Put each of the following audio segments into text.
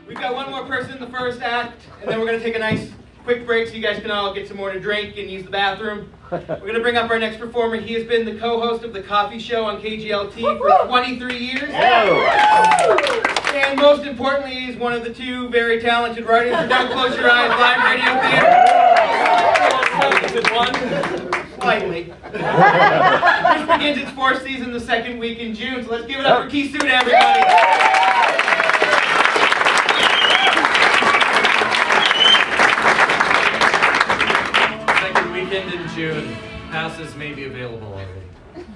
We've got one more person in the first act, and then we're going to take a nice quick break so you guys can all get some more to drink and use the bathroom. We're going to bring up our next performer. He has been the co-host of The Coffee Show on KGLT for 23 years. And most importantly, he's one of the two very talented writers for Don't Close Your Eyes live radio theater. Is it one? Slightly. This begins its fourth season the second week in June, so let's give it up for Suta, everybody. Second weekend in June. Passes may be available already.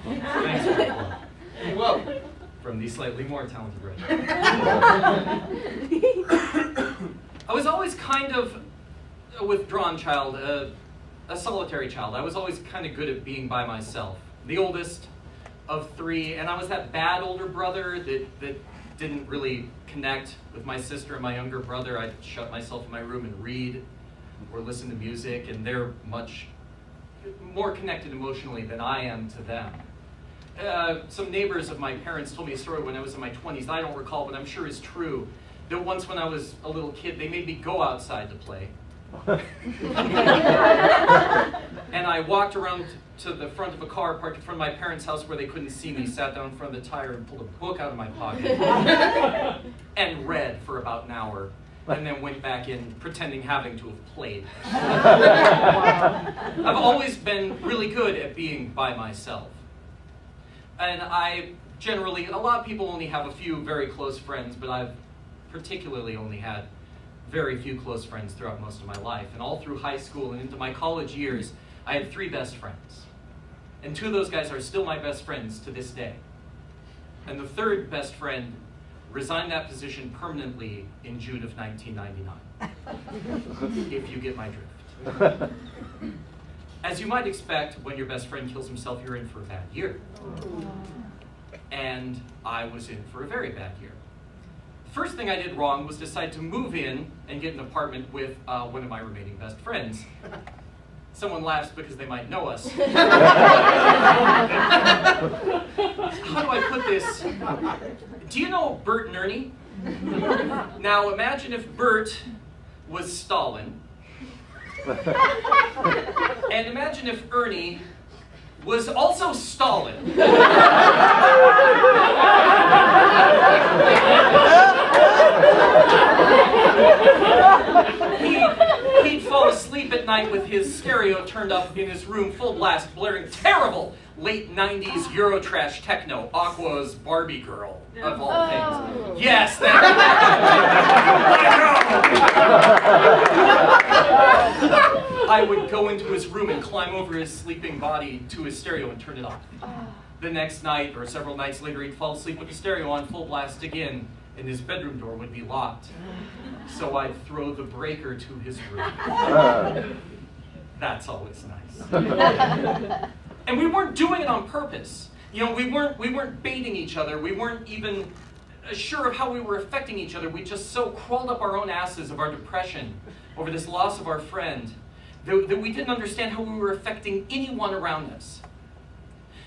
Thanks for the plug. You're welcome. From the slightly more talented writer. I was always kind of a withdrawn child, a solitary child. I was always kind of good at being by myself. The oldest of three, and I was that bad older brother that didn't really connect with my sister and my younger brother. I'd shut myself in my room and read or listen to music, and they're much more connected emotionally than I am to them. Some neighbors of my parents told me a story when I was in my 20s that I don't recall, but I'm sure is true, that once when I was a little kid, they made me go outside to play. And I walked around to the front of a car parked in front of my parents' house where they couldn't see me, sat down in front of the tire and pulled a book out of my pocket and read for about an hour, and then went back in pretending having to have played. I've always been really good at being by myself. And I generally, a lot of people only have a few very close friends, but I've particularly only had very few close friends throughout most of my life. And all through high school and into my college years, I had 3 best friends. And 2 of those guys are still my best friends to this day. And the 3rd best friend resigned that position permanently in June of 1999. If you get my drift. As you might expect, when your best friend kills himself, you're in for a bad year. And I was in for a very bad year. The first thing I did wrong was decide to move in and get an apartment with one of my remaining best friends. Someone laughs because they might know us. How do I put this? Do you know Bert and Ernie? Now imagine if Bert was Stalin. And imagine if Ernie was also Stalin. He'd fall asleep at night with his stereo turned up in his room full blast, blaring terrible late 90s Eurotrash techno, Aqua's Barbie Girl, of all things. Yes, that. I would go into his room and climb over his sleeping body to his stereo and turn it off. The next night, or several nights later, he'd fall asleep with the stereo on full blast again, and his bedroom door would be locked. So I'd throw the breaker to his room. That's always nice. And we weren't doing it on purpose. You know, we weren't baiting each other. We weren't even sure of how we were affecting each other. We just so crawled up our own asses of our depression over this loss of our friend that we didn't understand how we were affecting anyone around us.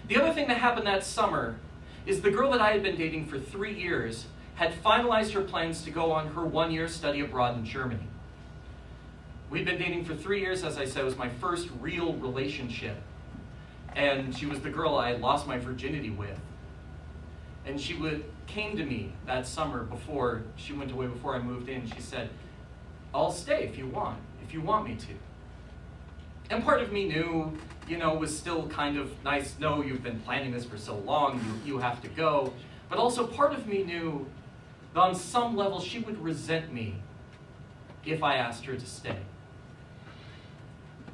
The other thing that happened that summer is the girl that I had been dating for 3 years had finalized her plans to go on her 1-year study abroad in Germany. We'd been dating for 3 years, as I said. It was my first real relationship. And she was the girl I had lost my virginity with. And she came to me that summer before she went away, before I moved in. She said, "I'll stay if you want me to." And part of me knew, you know, was still kind of nice. No, you've been planning this for so long, you have to go. But also part of me knew that on some level she would resent me if I asked her to stay.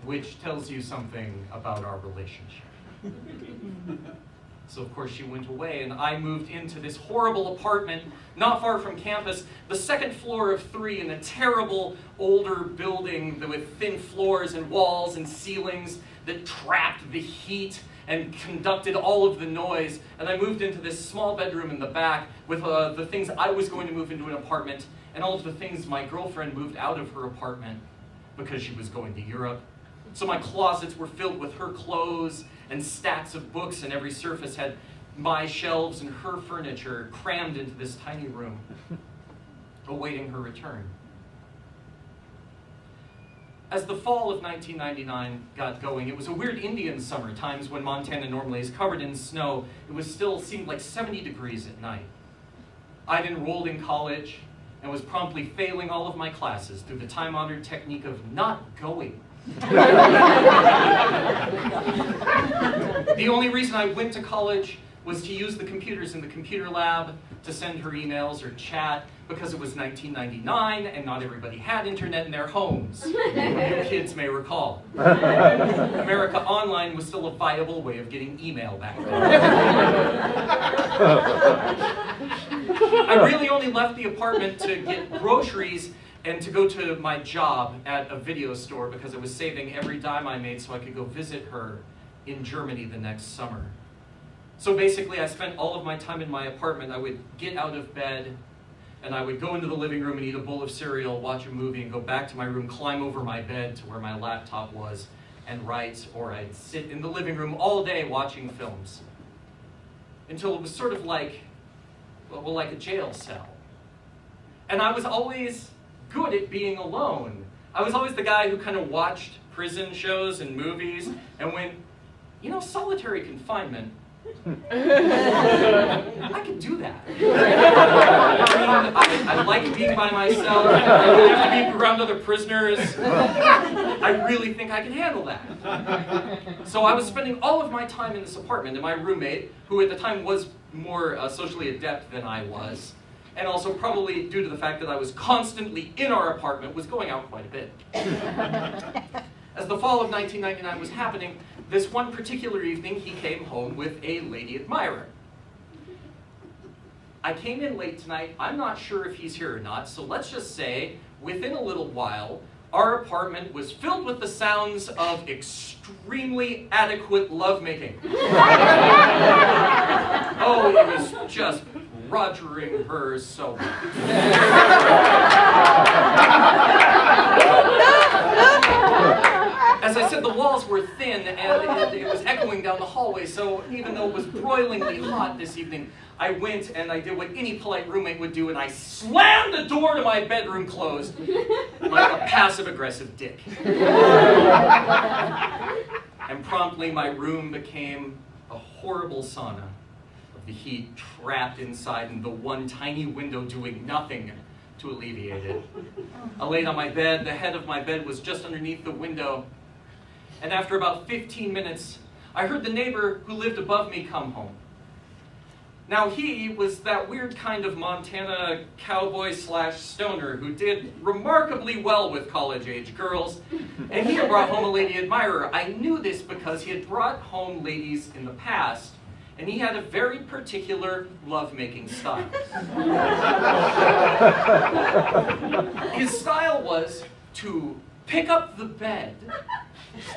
Which tells you something about our relationship. So of course she went away, and I moved into this horrible apartment not far from campus, the 2nd floor of 3 in a terrible older building with thin floors and walls and ceilings that trapped the heat and conducted all of the noise. And I moved into this small bedroom in the back with the things I was going to move into an apartment, and all of the things my girlfriend moved out of her apartment because she was going to Europe. So my closets were filled with her clothes and stacks of books, and every surface had my shelves and her furniture crammed into this tiny room. awaiting her return. As the fall of 1999 got going, it was a weird Indian summer, times when Montana normally is covered in snow. It was still seemed like 70 degrees at night. I'd enrolled in college and was promptly failing all of my classes through the time-honored technique of not going. The only reason I went to college was to use the computers in the computer lab to send her emails or chat, because it was 1999 and not everybody had internet in their homes. You kids may recall. America Online was still a viable way of getting email back then. I really only left the apartment to get groceries and to go to my job at a video store, because I was saving every dime I made so I could go visit her in Germany the next summer. So basically, I spent all of my time in my apartment. I would get out of bed, and I would go into the living room and eat a bowl of cereal, watch a movie, and go back to my room, climb over my bed to where my laptop was, and write, or I'd sit in the living room all day watching films. Until it was sort of like, well, like a jail cell. And I was always good at being alone. I was always the guy who kind of watched prison shows and movies and went, you know, solitary confinement, I could do that. I mean, I like being by myself. I don't have to be around other prisoners. I really think I can handle that. So I was spending all of my time in this apartment, and my roommate, who at the time was more socially adept than I was, and also probably due to the fact that I was constantly in our apartment, was going out quite a bit. As the fall of 1999 was happening, this one particular evening, he came home with a lady admirer. I came in late tonight. I'm not sure if he's here or not, so let's just say, within a little while, our apartment was filled with the sounds of extremely adequate lovemaking. Oh, it was just rogering her so much. As I said, the walls were thin and it was echoing down the hallway, so even though it was broilingly hot this evening, I went and I did what any polite roommate would do, and I slammed the door to my bedroom closed like a passive-aggressive dick. And promptly my room became a horrible sauna of the heat trapped inside and the one tiny window doing nothing to alleviate it. I laid on my bed. The head of my bed was just underneath the window. And after about 15 minutes, I heard the neighbor who lived above me come home. Now he was that weird kind of Montana cowboy / stoner who did remarkably well with college-age girls, and he had brought home a lady admirer. I knew this because he had brought home ladies in the past, and he had a very particular love-making style. His style was to pick up the bed,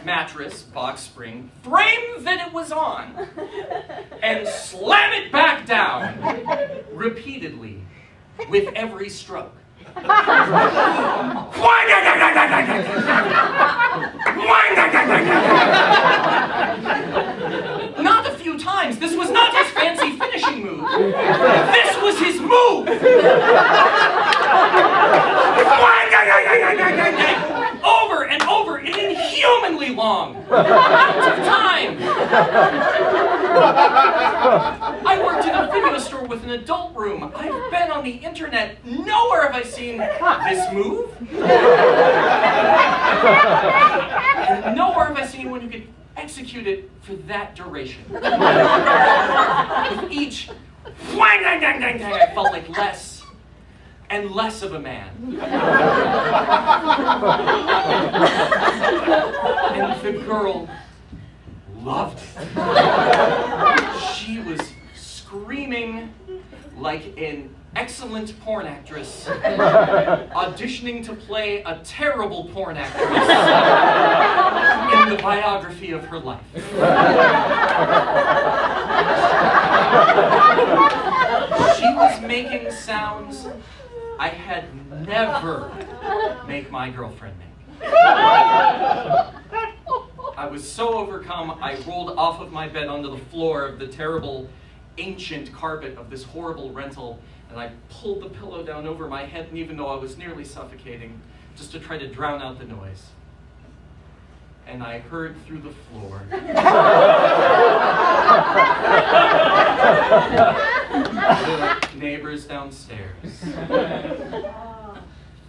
mattress, box spring, frame that it was on, and slam it back down repeatedly with every stroke. Not a few times. This was not his fancy finishing move. This was his move. Over and over, and inhumanly long amounts of time. I worked in a video store with an adult room. I've been on the internet. Nowhere have I seen this move. And nowhere have I seen one who could execute it for that duration. With each whang, dang, dang, dang, dang, I felt like less and less of a man. And the girl loved it. She was screaming like an excellent porn actress auditioning to play a terrible porn actress in the biography of her life. She was making sounds I had never made my girlfriend make. I was so overcome, I rolled off of my bed onto the floor of the terrible ancient carpet of this horrible rental, and I pulled the pillow down over my head, and even though I was nearly suffocating, just to try to drown out the noise. And I heard through the floor the neighbors downstairs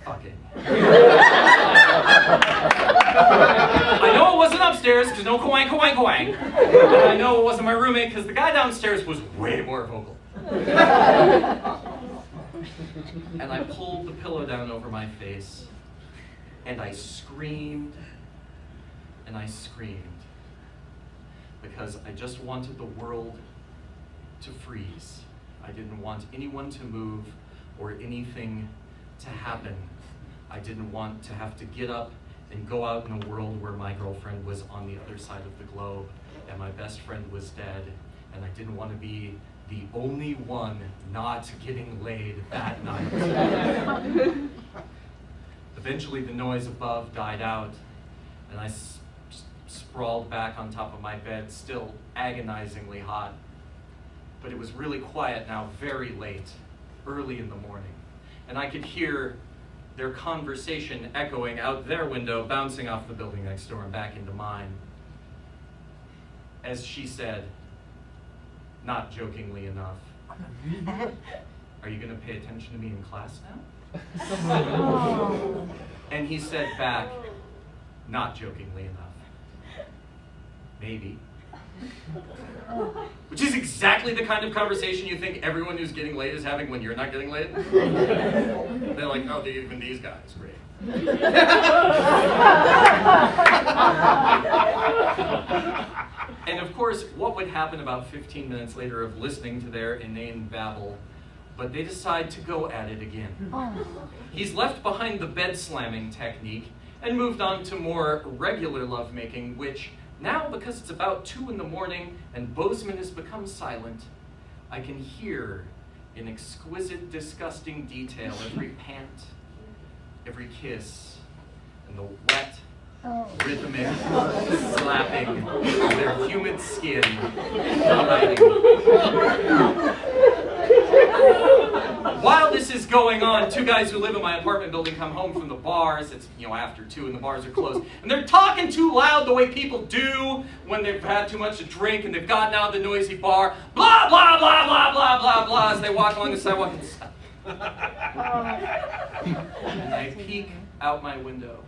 fucking. I know it wasn't upstairs because no coang, coang, coang. And I know it wasn't my roommate because the guy downstairs was way more vocal. And I pulled the pillow down over my face, and I screamed, and I screamed, because I just wanted the world to freeze. I didn't want anyone to move or anything to happen. I didn't want to have to get up and go out in a world where my girlfriend was on the other side of the globe and my best friend was dead, and I didn't want to be the only one not getting laid that night. Eventually the noise above died out, and I sprawled back on top of my bed, still agonizingly hot. But it was really quiet now, very late, early in the morning. And I could hear their conversation echoing out their window, bouncing off the building next door and back into mine. As she said, not jokingly enough, "Are you going to pay attention to me in class now?" And he said back, not jokingly enough, "Maybe." Which is exactly the kind of conversation you think everyone who's getting laid is having when you're not getting laid. They're like, "Oh, even these guys, great." And of course, what would happen about 15 minutes later of listening to their inane babble? But they decide to go at it again. He's left behind the bed slamming technique and moved on to more regular lovemaking, which now, because it's about 2 in the morning and Bozeman has become silent, I can hear in exquisite, disgusting detail every pant, every kiss, and the wet, rhythmic slapping of their humid skin. While this is going on, 2 guys who live in my apartment building come home from the bars. It's, after 2 and the bars are closed. And they're talking too loud the way people do when they've had too much to drink and they've gotten out of the noisy bar. Blah, blah, blah, blah, blah, blah, blah, as they walk along the sidewalk and stop. And I peek out my window.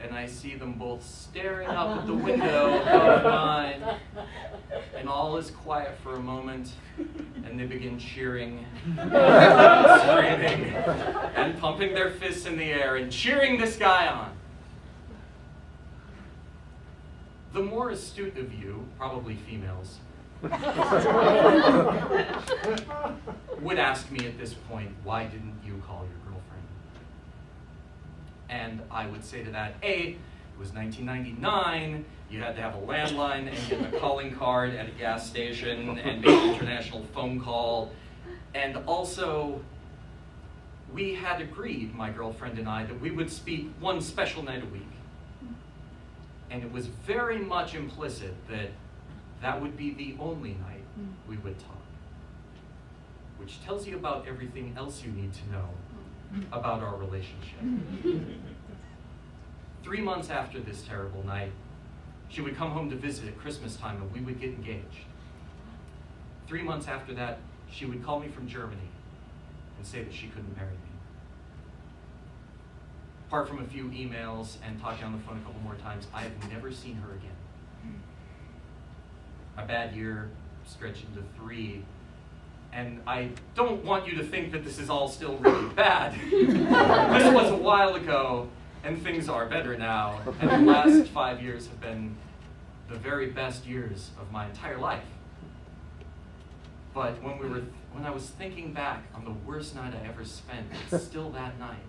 And I see them both staring up at the window above mine. And all is quiet for a moment. And they begin cheering, screaming, and pumping their fists in the air and cheering this guy on. The more astute of you, probably females, would ask me at this point, why didn't you call your girlfriend? And I would say to that, A, it was 1999, you had to have a landline and get a calling card at a gas station and make an international phone call. And also, we had agreed, my girlfriend and I, that we would speak one special night a week. And it was very much implicit that that would be the only night we would talk. Which tells you about everything else you need to know about our relationship. 3 months after this terrible night, she would come home to visit at Christmas time and we would get engaged. 3 months after that, she would call me from Germany and say that she couldn't marry me. Apart from a few emails and talking on the phone a couple more times, I have never seen her again. A bad year stretched into 3. And I don't want you to think that this is all still really bad. This was a while ago, and things are better now. And the last 5 years have been the very best years of my entire life. But when I was thinking back on the worst night I ever spent, it's still that night.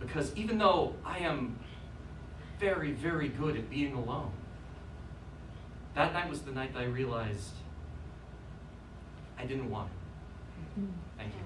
Because even though I am very, very good at being alone, that night was the night that I realized I didn't want it. Thank you.